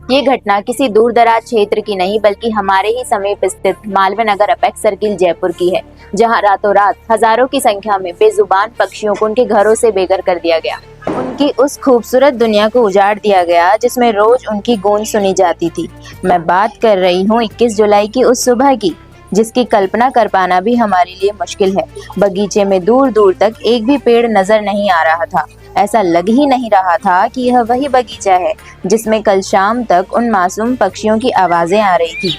ये घटना किसी दूर दराज क्षेत्र की नहीं बल्कि हमारे ही समीप स्थित मालवीय नगर अपेक्स सर्किल जयपुर की है, जहां रातों रात हजारों की संख्या में बेजुबान पक्षियों को उनके घरों से बेघर कर दिया गया। उनकी उस खूबसूरत दुनिया को उजाड़ दिया गया जिसमें रोज उनकी गूंज सुनी जाती थी। मैं बात कर रही हूँ 21 जुलाई की उस सुबह की, जिसकी कल्पना कर पाना भी हमारे लिए मुश्किल है। बगीचे में दूर दूर तक एक भी पेड़ नजर नहीं आ रहा था। ऐसा लग ही नहीं रहा था कि यह वही बगीचा है जिसमें कल शाम तक उन मासूम पक्षियों की आवाजें आ रही थी।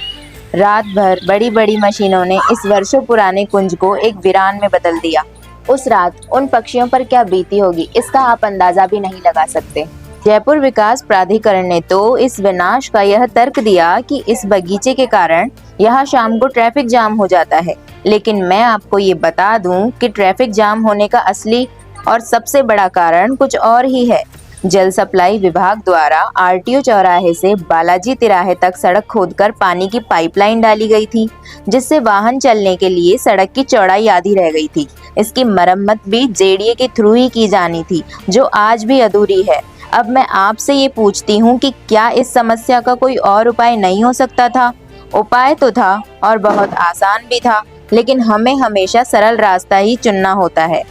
रात भर बड़ी बड़ी मशीनों ने इस वर्षों पुराने कुंज को एक वीरान में बदल दिया। उस रात उन पक्षियों पर क्या बीती होगी, इसका आप अंदाजा भी नहीं लगा सकते। जयपुर विकास प्राधिकरण ने तो इस विनाश का यह तर्क दिया कि इस बगीचे के कारण यहाँ शाम को ट्रैफिक जाम हो जाता है, लेकिन मैं आपको ये बता दूं कि ट्रैफिक जाम होने का असली और सबसे बड़ा कारण कुछ और ही है। जल सप्लाई विभाग द्वारा आरटीओ चौराहे से बालाजी तिराहे तक सड़क खोदकर पानी की पाइपलाइन डाली गई थी, जिससे वाहन चलने के लिए सड़क की चौड़ाई आधी रह गई थी। इसकी मरम्मत भी जेडीए के थ्रू ही की जानी थी, जो आज भी अधूरी है। अब मैं आपसे ये पूछती हूँ कि क्या इस समस्या का कोई और उपाय नहीं हो सकता था? उपाय तो था और बहुत आसान भी था, लेकिन हमें हमेशा सरल रास्ता ही चुनना होता है।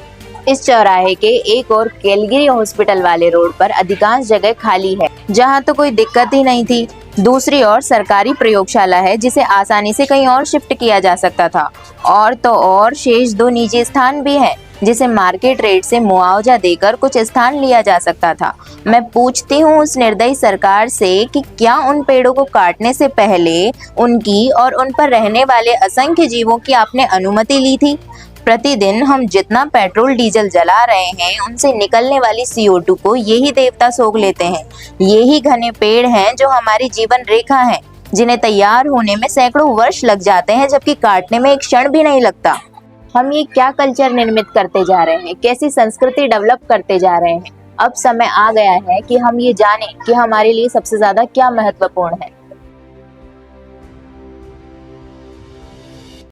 इस चौराहे के एक और कैलगरी हॉस्पिटल वाले रोड पर अधिकांश जगह खाली है, जहां तो कोई दिक्कत ही नहीं थी। दूसरी ओर सरकारी प्रयोगशाला है, जिसे आसानी से कहीं और शिफ्ट किया जा सकता था। और तो और शेष 2 निजी स्थान भी हैं, जिसे मार्केट रेट से मुआवजा देकर कुछ स्थान लिया जा सकता था। मैं पूछती हूँ उस निर्दयी सरकार से कि क्या उन पेड़ों को काटने से पहले उनकी और उन पर रहने वाले असंख्य जीवों की आपने अनुमति ली थी? प्रतिदिन हम जितना पेट्रोल डीजल जला रहे हैं, उनसे निकलने वाली CO2 को यही देवता सोख लेते हैं। यही घने पेड़ हैं जो हमारी जीवन रेखा हैं, जिन्हें तैयार होने में सैकड़ों वर्ष लग जाते हैं, जबकि काटने में एक क्षण भी नहीं लगता। हम ये क्या कल्चर निर्मित करते जा रहे हैं, कैसी संस्कृति डेवलप करते जा रहे हैं। अब समय आ गया है कि हम ये जानें कि हमारे लिए सबसे ज्यादा क्या महत्वपूर्ण है।